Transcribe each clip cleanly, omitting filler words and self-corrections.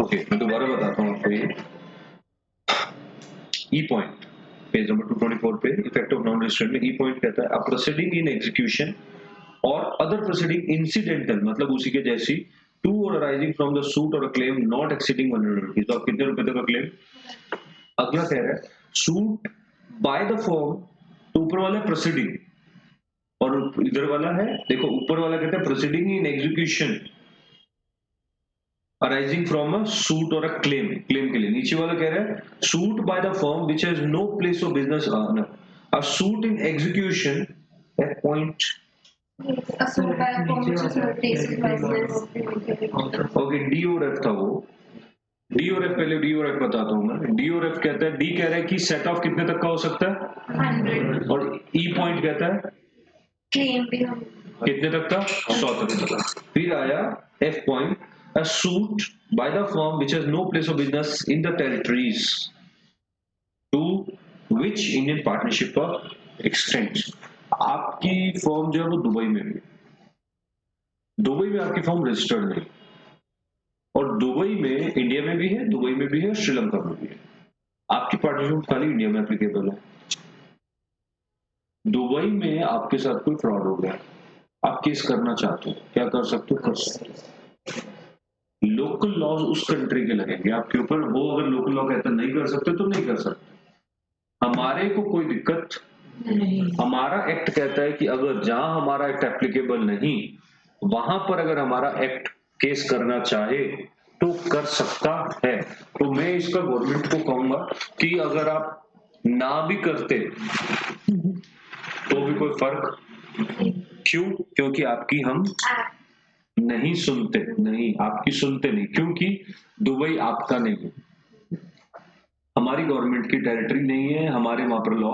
Okay, मैं दोबारा बताता हूँ आपको ये ई पॉइंट पेज नंबर 224 पे इफेक्ट ऑफ नॉन रजिस्टर्ड में ई पॉइंट कहता है अ प्रोसीडिंग इन एग्जीक्यूशन और अदर प्रोसीडिंग इंसिडेंटल मतलब उसी के जैसी टू और अराइजिंग फ्रॉम द सूट और a claim not exceeding 100 rupees. तो आप कितने रुपए तक का क्लेम। अगला कह रहा है सूट बाय द फॉर्म, तो ऊपर वाला प्रोसीडिंग और इधर वाला है देखो ऊपर वाला कहता है proceeding in execution arising from a suit or a claim के लिए। नीचे वाला कह रहा है suit by the firm which has no place of business owner, a suit in execution at point A suit by a firm which has no place of business. Okay D और F था वो। D और F पहले D और F बताता हूँ मैं। D और एफ कहता है डी कह रहा है कि सेट ऑफ कितने तक का हो सकता है 100 और ई पॉइंट कहता है क्लेम भी हम कितने तक का 100 तक का। फिर आया F point a suit by the firm which has no place of business in the territories to which Indian partnership extends। आपकी फर्म जो है वो दुबई में भी, दुबई में आपकी फर्म रजिस्टर्ड नहीं और दुबई में इंडिया में भी है, दुबई में भी है, श्रीलंका में भी है। आपकी पार्टनरशिप खाली इंडिया में एप्लीकेबल है। दुबई में आपके साथ कोई फ्रॉड हो गया, आप केस करना चाहते हो, क्या कर सकते हो? कर सकते हो। लोकल लॉज उस कंट्री के लगेंगे आपके ऊपर। वो अगर लोकल लॉ कहता नहीं कर सकते तो नहीं कर सकते। हमारे को कोई दिक्कत नहीं। हमारा एक्ट कहता है कि अगर जहां हमारा एक्ट एप्लीकेबल नहीं वहां पर अगर हमारा एक्ट केस करना चाहे तो कर सकता है। तो मैं इसका गवर्नमेंट को कहूंगा कि अगर आप ना भी करते तो भी कोई फर्क क्यों? क्योंकि आपकी हम नहीं सुनते, नहीं आपकी सुनते नहीं, क्योंकि दुबई आपका नहीं है, हमारी गवर्नमेंट की टेरिटरी नहीं है, हमारे वहां पर लॉ।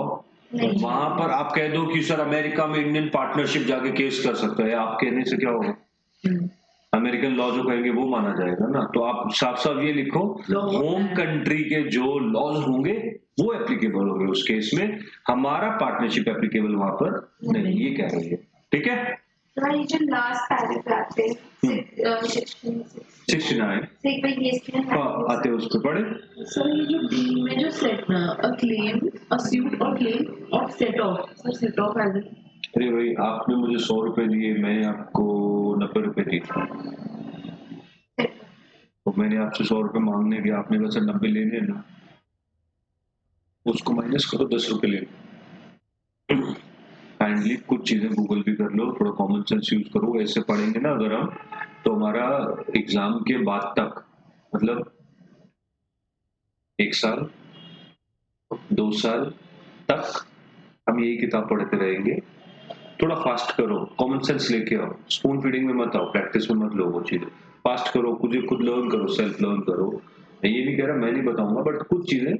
वहां पर आप कह दो कि सर अमेरिका में इंडियन पार्टनरशिप जाके केस कर सकता है, आप कहने से क्या होगा? अमेरिकन लॉ जो कहेंगे वो माना जाएगा ना। तो आप साफ साफ ये लिखो होम कंट्री के जो लॉज होंगे वो एप्लीकेबल होंगे उस केस में, हमारा पार्टनरशिप एप्लीकेबल वहां पर नहीं, ये कह रही है। ठीक है। ये जो लास्ट पैराग्राफ है 69 से एक बार ये इसके आते उस पर पढ़े। सर ये जो डी में जो set a claim a suit और क्लेम और set off, sir set off as अरे भाई आपने मुझे 100 रुपए दिए, मैं आपको 90 रुपए दी, तो मैंने आपसे 100 रुपए मांगने के आपने कहा सर 90 लेने ना, उसको माइनस करो 10 रुपए लेने। काइंडली कुछ चीजें गूगल भी कर लो, थोड़ा कॉमन सेंस यूज करो। ऐसे पढ़ेंगे ना अगर हम तो हमारा एग्जाम के बाद तक मतलब 1 साल 2 साल तक हम यही किताब पढ़ते रहेंगे। थोड़ा फास्ट करो, कॉमन सेंस लेके आओ, स्पून फीडिंग में मत आओ, प्रैक्टिस में मत लो वो चीजें। फास्ट करो, खुद लर्न करो, सेल्फ लर्न करो। मैं ये नहीं कह रहा, मैं नहीं बताऊंगा, बट कुछ चीजें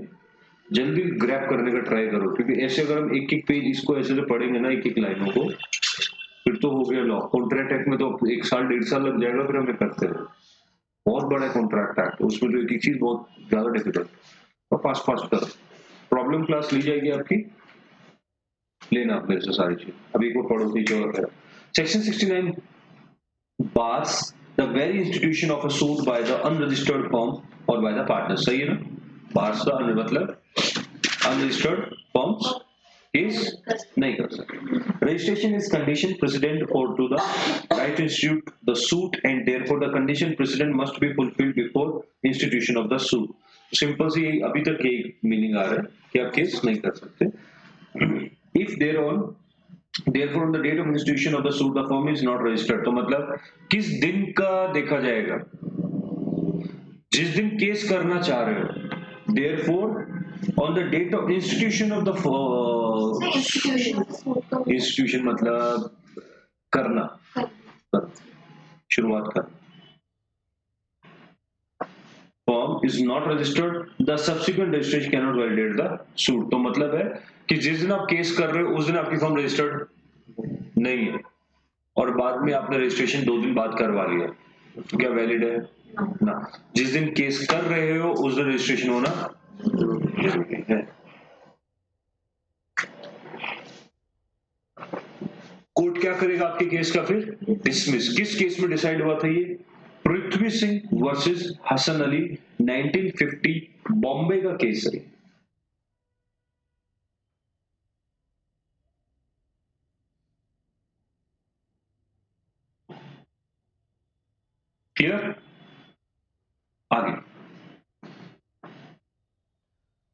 जल्दी ग्रैब करने का ट्राई करो, क्योंकि ऐसे अगर हम एक एक पेज इसको ऐसे पढ़ेंगे ना, एक एक लाइनों को, फिर तो हो गया लॉ। कॉन्ट्रैक्ट एक्ट में तो 1 साल 1.5 साल लग जाएगा, फिर हमें करते रहे। बहुत बड़ा कॉन्ट्रैक्ट एक्ट, उसमें तो एक एक चीज बहुत ज्यादा डिफिकल्ट। तो फास्ट करो, प्रॉब्लम क्लास ली जाएगी आपकी, लेना आप मेरे से सारी चीज। अभी को पढ़ो teacher. Section 69 bars the very institution of a suit by the unregistered firm or by the partner। सही है ना? bars का मतलब unregistered firms केस नहीं कर सकते। Registration is condition precedent for to the right to institute the suit and therefore the condition precedent must be fulfilled before institution of the suit। Simple सी अभी तक यही मीनिंग आ रहा है कि आप केस नहीं कर सकते। If thereon therefore on the date of institution of the suit the firm is not registered, तो मतलब किस दिन का देखा जाएगा? जिस दिन केस करना चाह रहे हो। therefore on the date of institution of the institution मतलब करना, शुरुआत करना। firm is not registered, the subsequent registration cannot validate the suit। तो मतलब है कि जिस दिन आप केस कर रहे हो उस दिन आपकी फर्म रजिस्टर्ड नहीं है और बाद में आपने रजिस्ट्रेशन 2 दिन बाद करवा लिया, तो क्या वैलिड है ना? जिस दिन केस कर रहे हो उस दिन रजिस्ट्रेशन होना जरूरी है। कोर्ट क्या करेगा आपके केस का? फिर डिसमिस। किस केस में डिसाइड हुआ था ये? पृथ्वी सिंह वर्सेस हसन अली 1950 बॉम्बे का केस है। क्लियर? आगे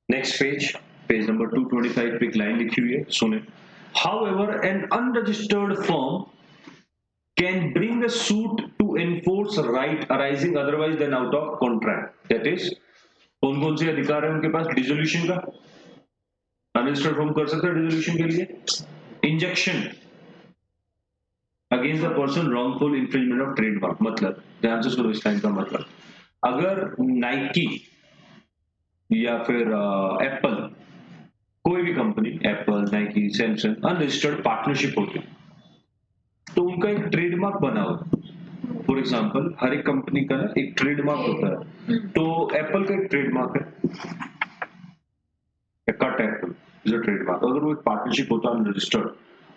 नेक्स्ट पेज, पेज नंबर 225 पे एक लाइन लिखी हुई है, सुने। However, an unregistered firm can bring a suit to enforce a right arising otherwise than out of contract. That is, कौन कौन से अधिकार है उनके पास? डिसोल्यूशन का, अनरजिस्टर्ड फर्म कर सकता है डिसोल्यूशन के लिए, injection against the person wrongful infringement of trademark. मतलब ध्यान से सुनो इस लाइन का मतलब, अगर नाइकी या फिर एप्पल, कोई भी company, Apple, Nike, Samsung, unregistered partnership होती है तो उनका एक ट्रेडमार्क बना हो। फॉर एग्जांपल, हर एक कंपनी का ना एक ट्रेडमार्क होता है, तो एप्पल का एक ट्रेडमार्क है, cut Apple is a trademark. अगर वो एक पार्टनरशिप होता है अनरजिस्टर्ड,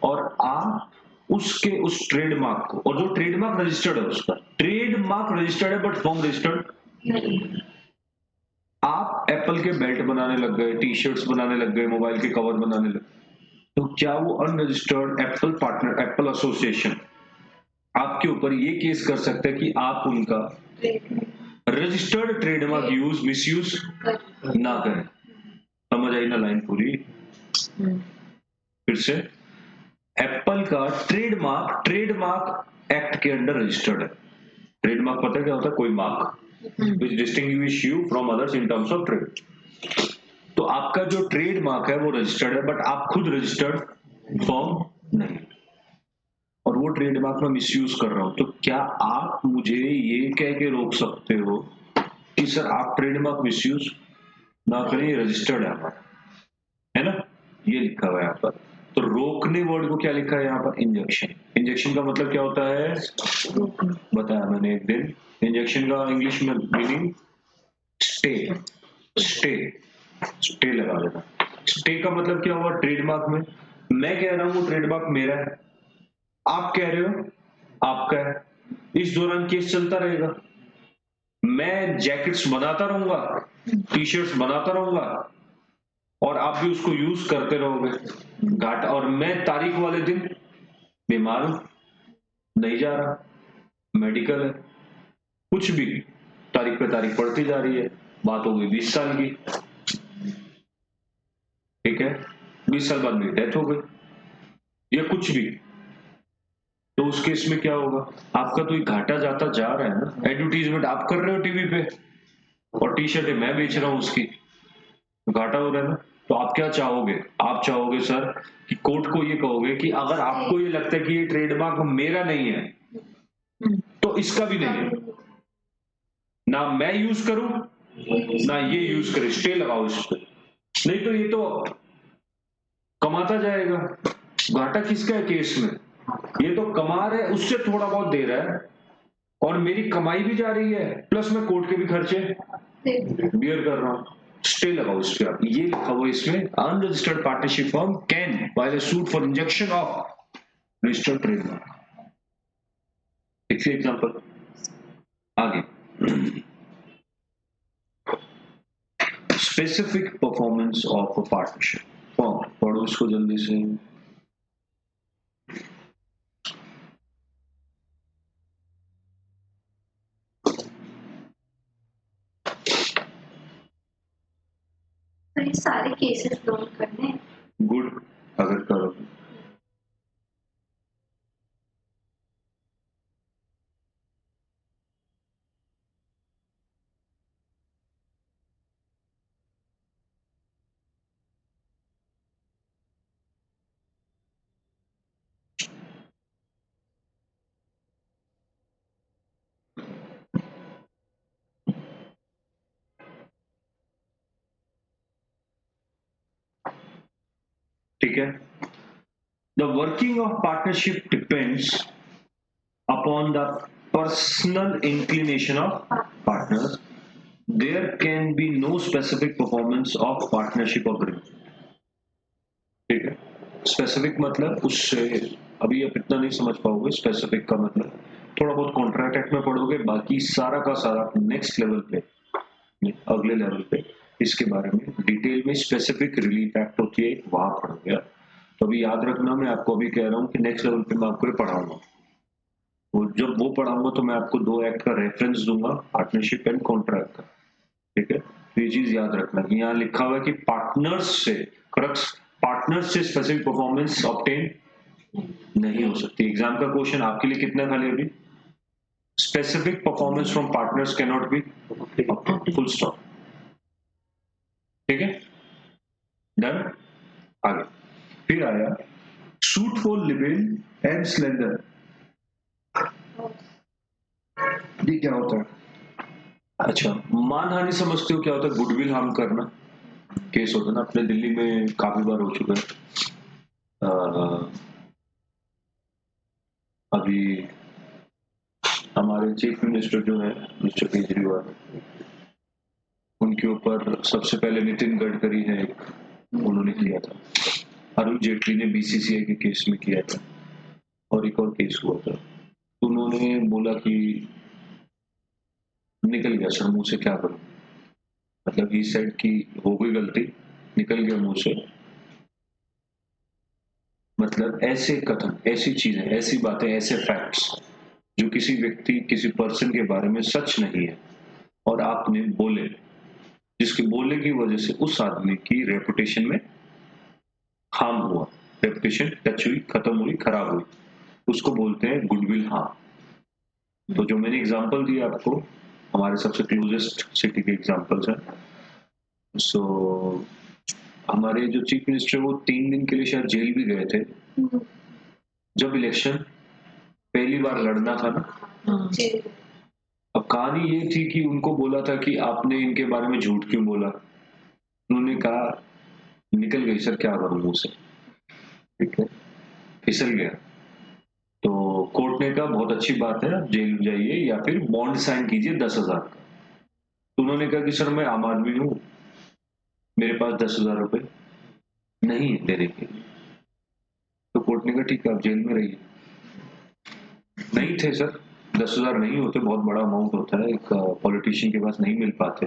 और आप उसके उस ट्रेडमार्क को, और जो ट्रेडमार्क रजिस्टर्ड है, उसका ट्रेडमार्क रजिस्टर्ड है बट फॉर्म रजिस्टर्ड नहीं, आप एप्पल के बेल्ट बनाने लग गए, टी शर्ट्स बनाने लग गए, मोबाइल के कवर बनाने लग गए, तो क्या वो unregistered Apple partner, Apple association आपके ऊपर ये केस कर सकता है कि आप उनका रजिस्टर्ड ट्रेडमार्क यूज मिसयूज ना करें? समझ आई ना लाइन पूरी? फिर से, एप्पल का ट्रेडमार्क ट्रेडमार्क एक्ट के अंडर रजिस्टर्ड है। ट्रेडमार्क पता है क्या होता है? कोई mark which distinguish you from others in terms of trade। तो आपका जो ट्रेडमार्क है वो रजिस्टर्ड है, बट आप खुद रजिस्टर्ड फर्म नहीं, और वो ट्रेडमार्क में मिसयूज कर रहा हूं, तो क्या आप मुझे ये कह के रोक सकते हो कि सर आप ट्रेडमार्क मिसयूज ना करें, ये रजिस्टर्ड है हमारा, है ना? ये लिखा हुआ है यहाँ पर। तो रोकने वर्ड को क्या लिखा है यहाँ पर? इंजेक्शन। इंजेक्शन का मतलब क्या होता है? बताया मैंने एक दिन, इंजेक्शन का इंग्लिश में मीनिंग स्टे, स्टे, स्टे लगा देना। स्टे का मतलब क्या हुआ ट्रेडमार्क में? मैं कह रहा हूं वो ट्रेडमार्क मेरा है, आप कह रहे हो आपका है, इस दौरान केस चलता रहेगा। मैं जैकेट्स बनाता रहूंगा, टी शर्ट्स बनाता रहूंगा, और आप भी उसको यूज करते रहोगे घाटा, और मैं तारीख वाले दिन बीमार हूं, नहीं जा रहा, मेडिकल है, कुछ भी, तारीख पे तारीख बढ़ती जा रही है, बात हो गई 20 साल की, ठीक है, 20 साल बाद मेरी डेथ हो गई, या कुछ भी, तो उस केस में क्या होगा? आपका तो एक घाटा जाता जा रहा है ना। एडवर्टीजमेंट आप कर रहे हो टीवी पे, और टी शर्ट मैं बेच रहा हूं, उसकी घाटा हो रहा है ना। तो आप क्या चाहोगे? आप चाहोगे सर कि कोर्ट को ये कहोगे कि अगर आपको ये लगता है कि ये ट्रेडमार्क मेरा नहीं है तो इसका भी नहीं है, ना मैं यूज करूं ना ये यूज करे, स्टे लगाओ इस पे, नहीं तो ये तो कमाता जाएगा। घाटा किसका है केस में? ये तो कमा रहा है, उससे थोड़ा बहुत दे रहा है, और मेरी कमाई भी जा रही है, प्लस मैं कोर्ट के भी खर्चे बियर कर रहा हूं। स्टे लगाओ इस पे आप, ये लिखा हुआ इसमें, unregistered partnership firm can file a suit for injection of registered trademark. देखिए एग्जांपल आगे, specific performance of a partnership firm, पढ़ो इसको जल्दी से। तो ये सारे केसेस नोट करने हैं। गुड, अगर करो ठीक है। The working of partnership depends upon the personal inclination of partners. There can be no specific performance of partnership agreement. ठीक है। स्पेसिफिक मतलब उससे, अभी आप इतना नहीं समझ पाओगे स्पेसिफिक का मतलब, थोड़ा बहुत कॉन्ट्रैक्ट एक्ट में पढ़ोगे, बाकी सारा का सारा नेक्स्ट लेवल पे, अगले लेवल पे इसके बारे में डिटेल में स्पेसिफिक रिलीफ एक्ट होती है वहां पढ़ोगे। तो अभी याद रखना, मैं आपको अभी कह रहा हूँ कि नेक्स्ट लेवल पे मैं आपको ये पढ़ाऊंगा। वो जब वो पढ़ाऊंगा तो मैं आपको 2 एक्ट का रेफरेंस दूंगा, पार्टनरशिप एंड कॉन्ट्रैक्ट का, ठीक है। तो ये चीज याद रखना, यहाँ लिखा हुआ है कि पार्टनर्स से क्रक्स, पार्टनर्स से स्पेसिफिक परफॉर्मेंस ऑब्टेन नहीं हो सकती। एग्जाम का क्वेश्चन आपके लिए कितना खाली अभी, specific performance from partners can not be, full stop, ठीक है, डन। आगे फिर आया suit for living and slender. ये क्या होता है? अच्छा, मानहानि समझते हो क्या होता है? गुडविल हार्म करना केस होता है ना, अपने दिल्ली में काफी बार हो चुका है। अभी हमारे चीफ मिनिस्टर जो है मिस्टर केजरीवाल, उनके ऊपर सबसे पहले नितिन गडकरी है एक, उन्होंने किया था। अरुण जेटली ने बीसीसीआई के केस में किया था, और एक और केस हुआ था। उन्होंने बोला कि निकल गया सर मुंह से, क्या करूं, मतलब ही सेड कि हो गई गलती, निकल गया मुंह से। मतलब ऐसे कथन, ऐसी चीजें, ऐसी बातें, ऐसे फैक्ट्स जो किसी व्यक्ति, किसी पर्सन के बारे में सच नहीं है और आपने बोले, जिसके बोलने की वजह से उस आदमी की रेपुटेशन में हार्म हुआ, रेपुटेशन टच हुई, खत्म हुई, खराब हुई, उसको बोलते हैं गुडविल हार्म। तो जो मैंने एग्जांपल दिया आपको, हमारे सबसे क्लोजेस्ट सिटी के एग्जांपल्स हैं। सो हमारे जो चीफ मिनिस्टर, वो 3 दिन के लिए शायद जेल भी गए थे जब इलेक्शन पहली बार लड़ना था ना। अब कहानी ये थी कि उनको बोला था कि आपने इनके बारे में झूठ क्यों बोला। उन्होंने कहा निकल गई सर, क्या करूं मुंह से, ठीक है, फिसल गया। तो कोर्ट ने कहा बहुत अच्छी बात है, आप जेल जाइए या फिर बॉन्ड साइन कीजिए 10,000 का। तो उन्होंने कहा कि सर मैं आम आदमी हूं, मेरे पास 10,000 रुपए नहीं है देने के लिए। तो कोर्ट ने कहा ठीक है आप जेल में रहिए। नहीं थे सर, 10,000 नहीं होते, बहुत बड़ा अमाउंट होता है, एक पॉलिटिशियन के पास नहीं मिल पाते।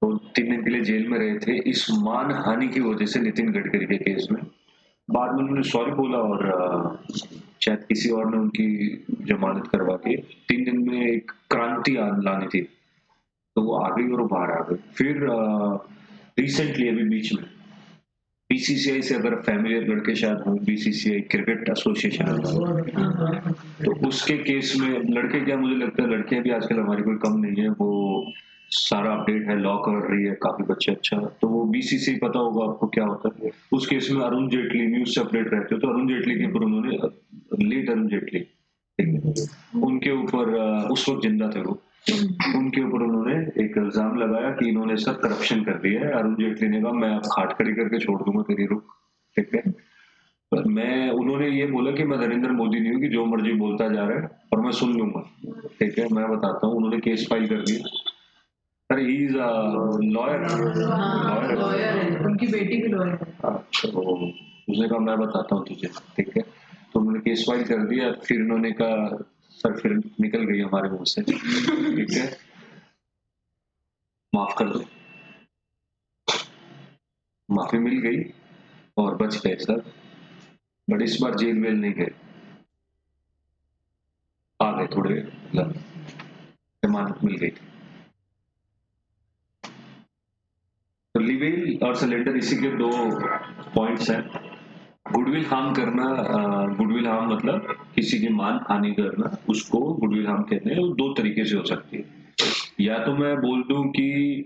तो 3 दिन के लिए जेल में रहे थे इस मान हानि की वजह से, नितिन गडकरी के केस में। बाद में उन्होंने सॉरी बोला और शायद किसी और ने उनकी जमानत करवा के 3 दिन में एक क्रांति लानी थी, तो वो आ गई और वो बाहर आ गए। फिर रिसेंटली अभी बीच में बीसीसीआई से, अगर फैमिलियर लड़के शायद हो, बीसीसीआई क्रिकेट एसोसिएशन, तो उसके केस में लड़के, क्या मुझे लगता है लड़कियां भी आजकल हमारी कोई कम नहीं है, वो सारा अपडेट है, लॉ कर रही है काफी बच्चे। अच्छा, तो वो बीसीसीआई पता होगा आपको क्या होता है। उस केस में अरुण जेटली न्यूज से अपडेट रहते हो, तो अरुण जेटली के ऊपर उन्होंने, लेट अरुण जेटली, उनके ऊपर उस वक्त जिंदा थे वो, उनके ऊपर उन्होंने एक इल्जाम लगाया कि इन्होंने सर करप्शन कर दिया है। अरुण जेटली ने कहा मैं अब खाट खड़ी करके छोड़ दूंगा तेरी रुख, ठीक है। पर मैं, उन्होंने ये बोला कि मैं नरेंद्र मोदी नहीं हूँ कि जो मर्जी बोलता जा रहा है और मैं सुन लूंगा, ठीक है, मैं बताता हूँ। उन्होंने केस फाइल कर दिया। अरे ही इज लॉयर, लॉयर है, उनकी बेटी भी लॉयर है। तो उसने कहा मैं बताता हूँ तुझे, ठीक है। तो उन्होंने केस फाइल कर दिया। फिर उन्होंने कहा सर फिर निकल गई हमारे मुंह से, ठीक है, माफ कर दो। माफी मिल गई और बच गए सर, बट इस बार जेल वेल नहीं गए, आ गए थोड़े, मतलब जमानत मिल गई थी। तो लिवेल और सिलेंडर, इसी के 2 पॉइंट्स हैं। गुडविल हार्म करना, गुडविल हार्म मतलब किसी की मान हानि करना, उसको गुडविल हार्म कहते हैं। वो 2 तरीके से हो सकती है। या तो मैं बोल दूं कि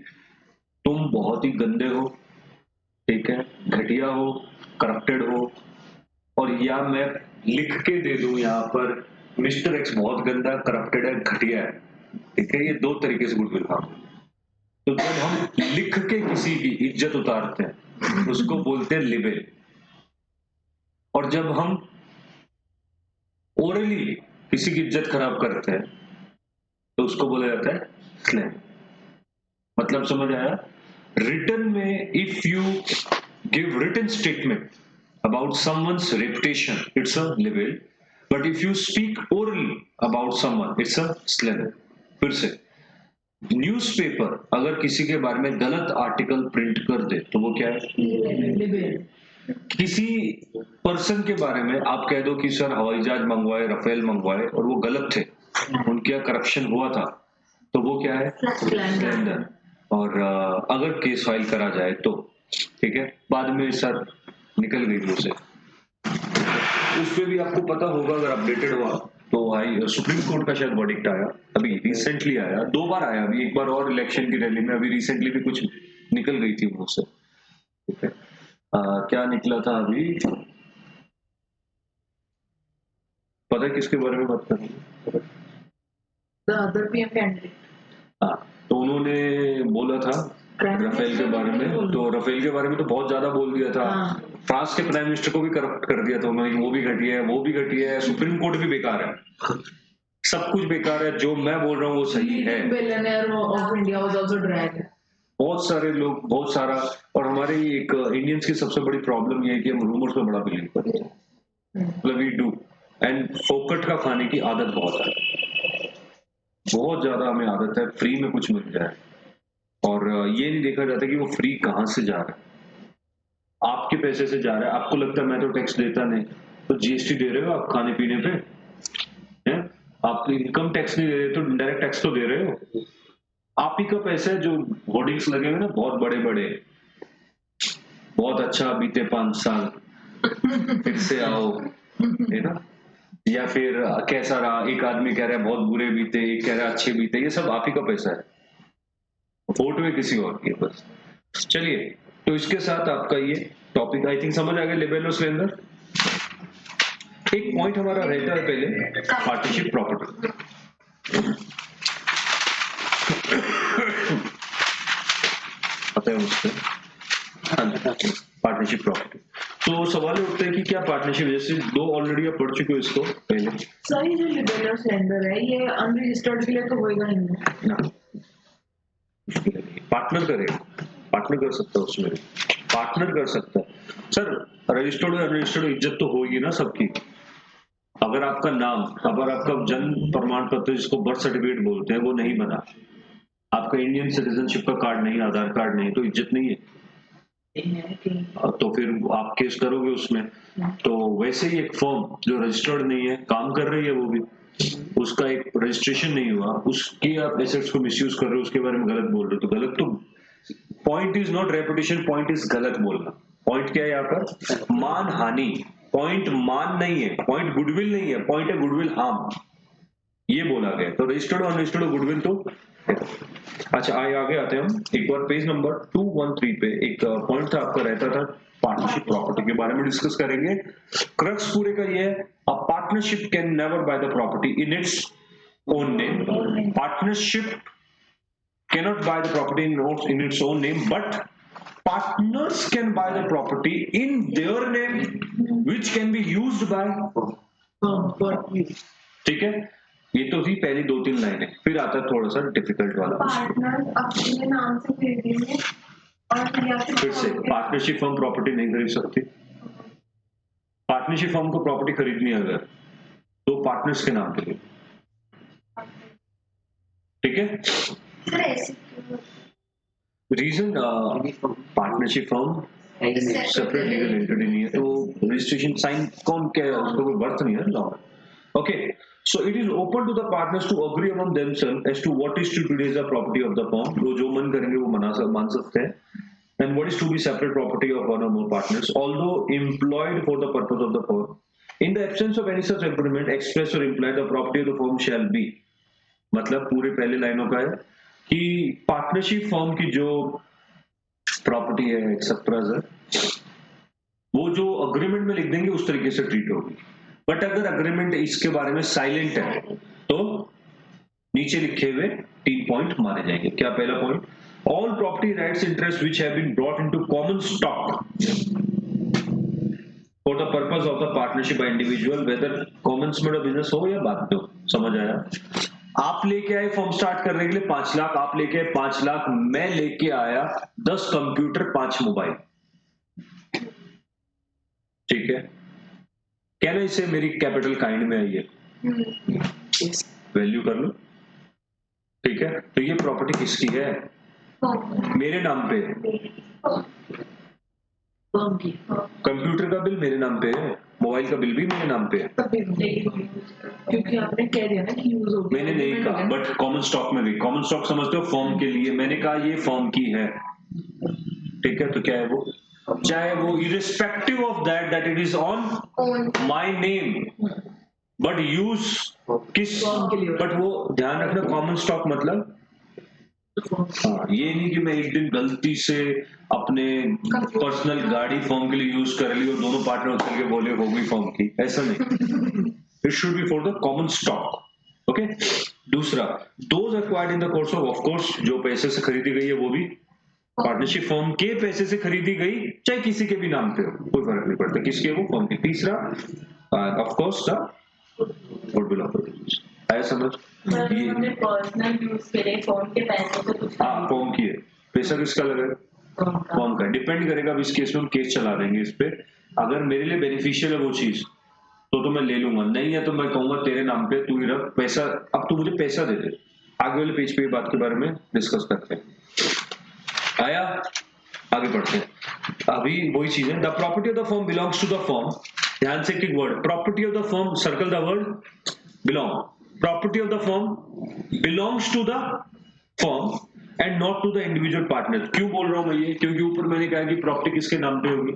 तुम बहुत ही गंदे हो, ठीक है, घटिया हो, करप्टेड हो, और या मैं लिख के दे दूं यहाँ पर मिस्टर एक्स बहुत गंदा, करप्टेड है, घटिया है, ठीक है। ये 2 तरीके से गुडविल हार्म। तो जब हम लिख के किसी की इज्जत उतारते हैं उसको बोलते हैं लिबेल, और जब हम ओरली किसी की इज्जत खराब करते हैं तो उसको बोला जाता है स्लैम। मतलब समझ आया? रिटन में if you give written statement about someone's reputation, it's a libel. But if you speak orally about someone it's a slander. फिर से, न्यूज़पेपर अगर किसी के बारे में गलत आर्टिकल प्रिंट कर दे तो वो क्या है? लिबेल। किसी पर्सन के बारे में आप कह दो कि सर हवाई जहाज मंगवाए, राफेल मंगवाए और वो गलत थे, उनके यहाँ करप्शन हुआ था, तो वो क्या है? स्लैंडर। और अगर केस फाइल करा जाए तो ठीक है, बाद में सर निकल गई वो से, उस पे भी आपको पता होगा अगर अपडेटेड हुआ तो सुप्रीम कोर्ट का शायद वर्डिक्ट आया, अभी रिसेंटली आया, 2 बार आया, अभी एक बार और इलेक्शन की रैली में, अभी रिसेंटली भी कुछ निकल गई थी मुंह से। ठीक है, क्या निकला था अभी, पता है किसके बारे में बात कर रही है? The other PM candidate. हाँ, तो उन्होंने बोला था राफेल के बारे में, तो राफेल के बारे में तो बहुत ज्यादा बोल दिया था। फ्रांस के प्राइम मिनिस्टर को भी करप्ट कर दिया था उन्होंने, वो भी घटिया है, वो भी घटिया है, सुप्रीम कोर्ट भी बेकार है, सब कुछ बेकार है, जो मैं बोल रहा हूँ वो सही है। Billionaire of India was also dragged. बहुत सारे लोग, बहुत सारा, और हमारे एक इंडियंस की सबसे बड़ी प्रॉब्लम ये है कि हम रूमर्स में बड़ा बिलीव करते हैं, मतलब वी डू, एंड फोकट का खाने की आदत बहुत है, बहुत ज्यादा हमें आदत है फ्री में कुछ मिल जाए, और ये नहीं देखा जाता कि वो फ्री कहाँ से जा रहा है, आपके पैसे से जा रहा है। आपको लगता है मैं तो टैक्स देता नहीं, तो जीएसटी दे रहे हो आप खाने पीने पे, हैं? आप इनकम टैक्स नहीं दे रहे तो डायरेक्ट टैक्स तो दे रहे हो, आप ही का पैसा है। जो होर्डिंग्स लगे हुए ना बहुत बड़े बड़े, बहुत अच्छा बीते 5 साल, फिर से आओ, है ना, या फिर कैसा रहा, एक आदमी कह रहा है बहुत बुरे बीते, एक कह रहा है अच्छे बीते, ये सब आप ही का पैसा है, वोट में किसी और की है बस। चलिए, तो इसके साथ आपका ये टॉपिक आई थिंक समझ आ गया, लिबेल और स्लेंडर। एक पॉइंट हमारा रहता है पहले, पार्टनरशिप प्रॉपर्टी। पता है मुझसे, हाँ जी, पार्टनरशिप प्रॉपर्टी। तो सवाल उठते हैं कि क्या पार्टनरशिप, जैसे 2 ऑलरेडी आप पढ़ चुके हो इसको पहले। सही, जो लिबेल और स्लेंडर है ये अनरजिस्टर्ड के लिए तो होएगा ही नहीं ना, पार्टनर करेगा, पार्टनर कर सकता है, उसमें पार्टनर कर सकता है। सर रजिस्टर्ड अनरजिस्टर्ड इज्जत तो होगी ना सबकी। अगर आपका नाम, अगर आपका जन्म प्रमाण पत्र जिसको बर्थ सर्टिफिकेट बोलते हैं वो नहीं बना, आपका इंडियन सिटीजनशिप का कार्ड नहीं, आधार कार्ड नहीं, तो इज्जत नहीं है, तो फिर आप केस करोगे उसमें। तो वैसे ही एक फर्म जो रजिस्टर्ड नहीं है, काम कर रही है वो भी, उसका एक रजिस्ट्रेशन नहीं हुआ, उसके आप एसेट्स को मिसयूज कर रहे हो, उसके बारे में गलत बोल रहे हो, तो गलत। तो point is not reputation, point is गलत बोलना। पॉइंट क्या है यहाँ पर? मान हानि। पॉइंट मान नहीं है, पॉइंट गुडविल नहीं है, पॉइंट है गुडविल हार्म, ये बोला गया। तो रजिस्टर्ड और अनरजिस्टर्ड गुडविल तो अच्छा, आगे आते हैं हम एक बार, पेज नंबर 213 पे एक पॉइंट था आपका, रहता था पार्टनरशिप प्रॉपर्टी के बारे में डिस्कस करेंगे। क्रक्स पूरे का ये है, a partnership can never by the property in its own name. Partnership cannot buy the property in its own name, but partners can buy the property in their name, which can be used by, ठीक है। ये तो थी पहली 2-3 लाइनें, फिर आता है थोड़ा सा डिफिकल्ट वाला। पार्टनर अपने नाम से खरीदेंगे और या फिर से पार्टनरशिप फर्म प्रॉपर्टी नहीं खरीद सकती। पार्टनरशिप फर्म को प्रॉपर्टी खरीदनी है अगर, तो पार्टनर्स के नाम पे, ठीक है। Reason, partnership firm separate legal entity नहीं है, तो रजिस्ट्रेशन साइन कौन क्या है, उसको कोई वर्थ नहीं है law. Okay, so it is open to the partners to agree among themselves as to what is to be the property of the firm. जो मन करेंगे वो मान सकते हैं, and what is to be separate property of one or more partners, although employed for the purpose of the firm. In the absence of any such agreement, express or implied, the property of the firm shall be, मतलब पूरे पहले लाइनों का है कि partnership firm की जो property है एक्सेट्रा, वो जो अग्रीमेंट में लिख देंगे उस तरीके से ट्रीट होगी। बट अगर अग्रीमेंट इसके बारे में साइलेंट है तो नीचे लिखे हुए 3 पॉइंट माने जाएंगे। क्या पहला point, all property rights interest which have been brought into common stock for the purpose of the partnership by individual, whether commons में बिजनेस हो या बात हो। समझ आया? आप लेके आए फॉर्म स्टार्ट करने के लिए 5 लाख, आप लेके आए 5 लाख, मैं लेके आया 10 कंप्यूटर 5 मोबाइल, ठीक है। कहना इसे मेरी कैपिटल काइंड में आई है, वैल्यू कर लो, ठीक है। तो ये प्रॉपर्टी किसकी है? मेरे नाम पे। कंप्यूटर का बिल मेरे नाम पे है, मोबाइल का बिल भी मेरे नाम पे है। क्योंकि आपने कह दिया ना कि यूज हो गया। मैंने नहीं कहा, बट कॉमन स्टॉक में भी, कॉमन स्टॉक समझते हो, फॉर्म के लिए मैंने कहा ये फॉर्म की है, ठीक है। तो क्या है वो, चाहे वो irrespective of that that it is on my name, but use किस, बट वो ध्यान रखना कॉमन स्टॉक मतलब हाँ, ये नहीं कि मैं एक दिन गलती से अपने पर्सनल गाड़ी फॉर्म के लिए यूज कर ली और दोनों पार्टनर चल के बोले हो गई फॉर्म की, ऐसा नहीं। It should be for the common stock, okay. दूसरा, those acquired in the course of course, जो पैसे से खरीदी गई है वो भी पार्टनरशिप फॉर्म के पैसे से खरीदी गई, चाहे किसी के भी नाम पे हो, कोई फर्क नहीं पड़ता किसके, वो फॉर्म की। तीसरा, of course the goodwill of the business, आया समझ? ये हमने पर्सनल यूज के लिए फॉर्म के पैसे से कुछ हाँ फॉर्म की है, पैसा किसका लगा, फॉर्म का। डिपेंड करेगा, अब इस केस में हम केस चला देंगे इस पे। अगर मेरे लिए बेनिफिशियल है वो चीज तो मैं ले लूंगा, नहीं है तो मैं कहूंगा तेरे नाम पे तू ही रख पैसा, अब तू मुझे पैसा दे दे। आगे वाले पेज पे ये बात के बारे में डिस्कस करते हैं। आया, आगे बढ़ते हैं। अभी वही चीज है, the property of the firm belongs to the firm. ध्यान से एक word, property of the firm, circle the word belong. Property of the firm belongs to the firm and not to the individual partner. क्यों बोल रहा हूं मैं ये, क्योंकि ऊपर मैंने कहा कि प्रॉपर्टी किसके नाम पे होगी,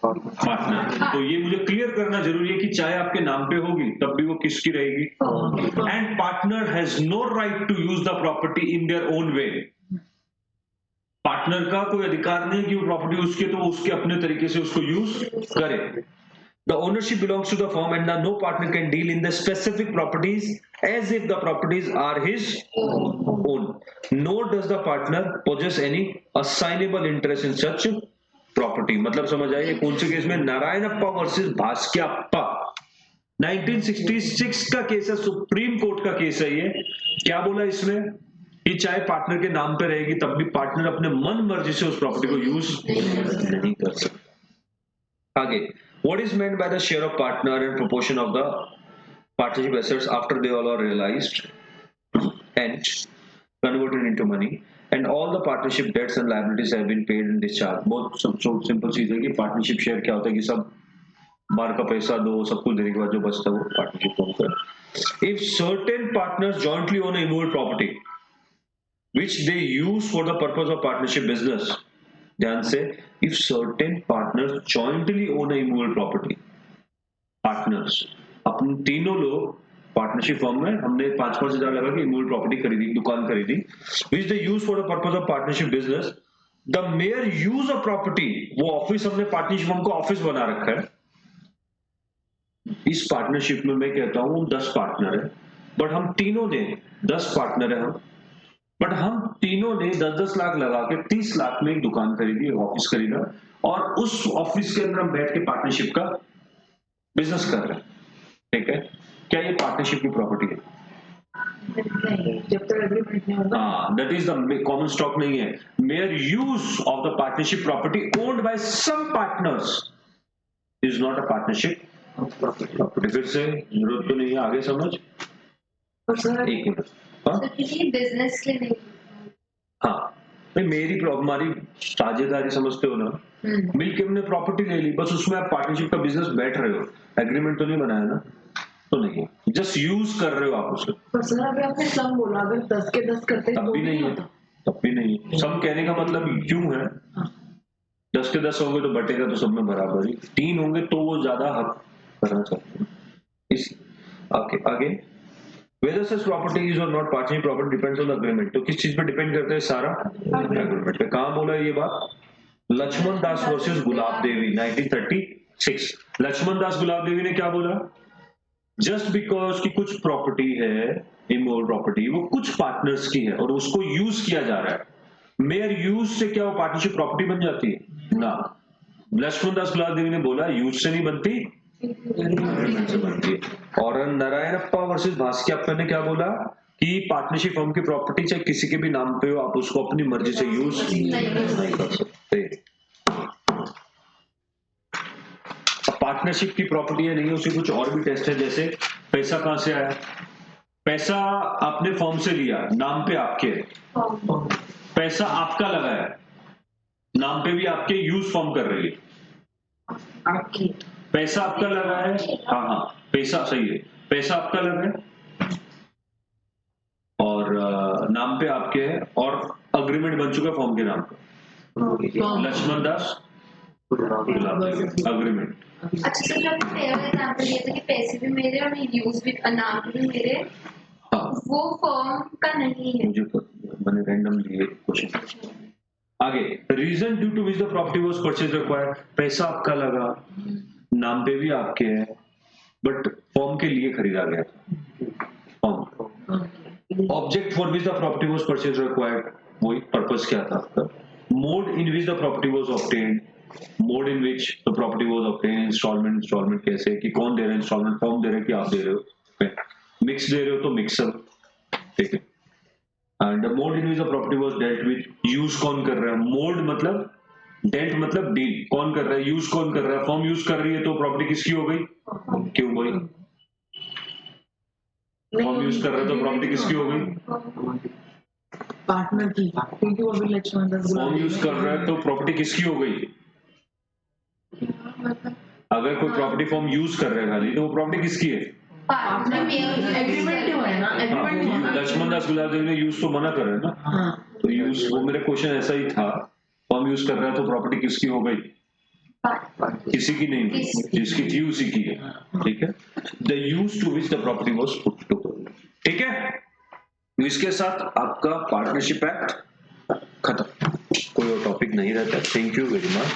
पार्टनर। तो ये मुझे क्लियर करना जरूरी है कि चाहे आपके नाम पे होगी तब भी वो किसकी रहेगी, and partner has no right to use the property in their own way. Partner का कोई अधिकार नहीं कि वो प्रॉपर्टी उसके, तो उसके अपने तरीके से उसको यूज करे। The ownership belongs to the firm and no partner can deal in the specific properties as if the properties are his own. Nor does the partner possess any assignable interest in such property. मतलब समझ आइए कौन से case में, Narayanappa versus भास्क्याप्पा, 1966 का case है, supreme court का case है ये। क्या बोला इसमें कि चाहे पार्टनर के नाम पे रहेगी तब भी पार्टनर अपने मन मर्जी से उस प्रॉपर्टी को यूज नहीं कर सकता। आगे, what is meant by the share of partner and proportion of the partnership assets after they all are realized and converted into money and all the partnership debts and liabilities have been paid and discharged। बहुत simple चीज है कि partnership share क्या होता है कि सब बार का पैसा दो, सब कुछ देने के बाद जो बचता है वो पार्टनरशिप फॉर्म कर। If certain partners jointly own a immovable property which they use for the purpose of partnership business, ध्यान से, if certain partners jointly own a immovable property, partners अपन तीनों लोग पार्टनरशिप फॉर्म में हमने 5,000 लगा के immovable property खरीदी, दुकान खरीदी, which they use for the purpose of partnership business, the mere use of property, वो ऑफिस हमने पार्टनरशिप फॉर्म को ऑफिस बना रखा है। इस पार्टनरशिप में मैं कहता हूं 10 पार्टनर है, बट हम तीनों ने 10 पार्टनर है हम, बट हम तीनों ने 10-10 लाख लगा के 30 लाख में एक दुकान खरीदी, ऑफिस खरीदा, और उस ऑफिस के अंदर हम बैठ के पार्टनरशिप का बिजनेस कर रहे हैं, ठीक है। क्या ये पार्टनरशिप की प्रॉपर्टी है? जब तक एग्रीमेंट नहीं होगा। हाँ, that is the common stock नहीं है। Mere use of the partnership property owned by some partners is not a partnership property. फिर से जरूरत तो नहीं है, आगे समझ। एक मिनट, तो किसी बिजनेस के लिए हाँ मेरी हमारी साझेदारी समझते हो ना, मिलके हमने प्रॉपर्टी ले ली, बस उसमें आप पार्टनरशिप का बिजनेस बैठ रहे हो, एग्रीमेंट तो नहीं बनाया ना, तो नहीं, जस्ट यूज कर रहे हो आप उसे। पर सर अभी आपने सम बोला, अगर 10 के 10 करते तब भी नहीं है, तब भी नहीं है। सम कहने का मतलब क्यों है, 10 के 10 होंगे तो बटेगा तो सब में बराबर ही, 3 होंगे तो वो ज्यादा हक करना चाहते हैं इस। आगे, whether such property is or not partnership property depends on the agreement। तो किस चीज पे डिपेंड करता है सारा, एग्रीमेंट पे। कहां बोला ये बात, लक्ष्मण दास वर्सेस गुलाब देवी 1936। लक्ष्मण दास गुलाब देवी ने क्या बोला, जस्ट बिकॉज की कुछ प्रॉपर्टी है इमोरल प्रॉपर्टी, वो कुछ पार्टनर्स की है और उसको यूज किया जा रहा है, मेयर यूज से क्या वो पार्टनरशिप प्रॉपर्टी बन जाती है ना। लक्ष्मण दास गुलाब देवी ने बोला यूज से नहीं बनती, से बनती है। और नारायणप्पा वर्सेस भास्क्याप्पा ने क्या बोला कि पार्टनरशिप फर्म की प्रॉपर्टी चाहे किसी के भी नाम पे हो, आप उसको अपनी मर्जी से यूज नहीं कर सकते। पार्टनरशिप की प्रॉपर्टी है नहीं, उसके कुछ और भी टेस्ट है। जैसे पैसा कहां से आया, पैसा आपने फॉर्म से लिया, नाम पे आपके है, पैसा आपका लगा है, नाम पे भी आपके, यूज फॉर्म कर रही है, आपकी पैसा आपका लगा है, हाँ पैसा सही है, पैसा आपका लगा है और नाम पे आपके है और अग्रीमेंट बन चुका है फॉर्म के नाम पर, लक्ष्मण दास अग्रीमेंट। अच्छा तो जो आपने मेरा एग्जांपल दिया था कि पैसे भी मेरे और यूज भी नाम भी मेरे, हाँ वो फॉर्म का नहीं है। मुझे तो मैंने रैंडमली एक क्वेश्चन। आगे, reason due to which the property was purchase required, पैसा आपका लगा, नाम पे भी आपके है, बट फॉर्म के लिए खरीदा गया था firm. Object for which the property was purchase required, वही पर्पस क्या था आपका। Mode in which the property was obtained, mode in which the property was obtained, instalment कैसे, कि कौन दे रहा है इंस्टॉलमेंट, फॉर्म दे रहे कि आप दे रहे हो, मिक्स दे रहे हो तो मिक्सअप, ठीक है। And the mode in which the property was dealt with, use कौन कर रहा है, मोड मतलब डेल्ट मतलब डील कौन कर रहा है, यूज कौन कर रहा है, फॉर्म यूज कर रही है तो प्रॉपर्टी किसकी हो गई, क्यों भाई फॉर्म यूज कर रहा है तो प्रॉपर्टी किसकी हो गई, पार्टनर की, क्योंकि वो भी लक्ष्मण दास फॉर्म यूज कर रहा है तो प्रॉपर्टी किसकी हो गई। अगर कोई प्रॉपर्टी फॉर्म यूज कर रहा है खाली तो वो प्रॉपर्टी किसकी है, पार्टनर एग्रीमेंट हुआ है ना, एग्रीमेंट हुआ ना। लक्ष्मण दास गुलाबदेव ने यूज तो मना कर रहा है ना, हाँ तो यूज, वो मेरा क्वेश्चन ऐसा ही था, फॉर्म यूज कर रहा है तो प्रॉपर्टी किसकी हो गई, किसी की नहीं, जिसकी थी उसी की है, ठीक है। The use to which the property was put to, ठीक है। तो इसके साथ आपका पार्टनरशिप एक्ट खत्म, कोई और टॉपिक नहीं रहता। Thank you very much.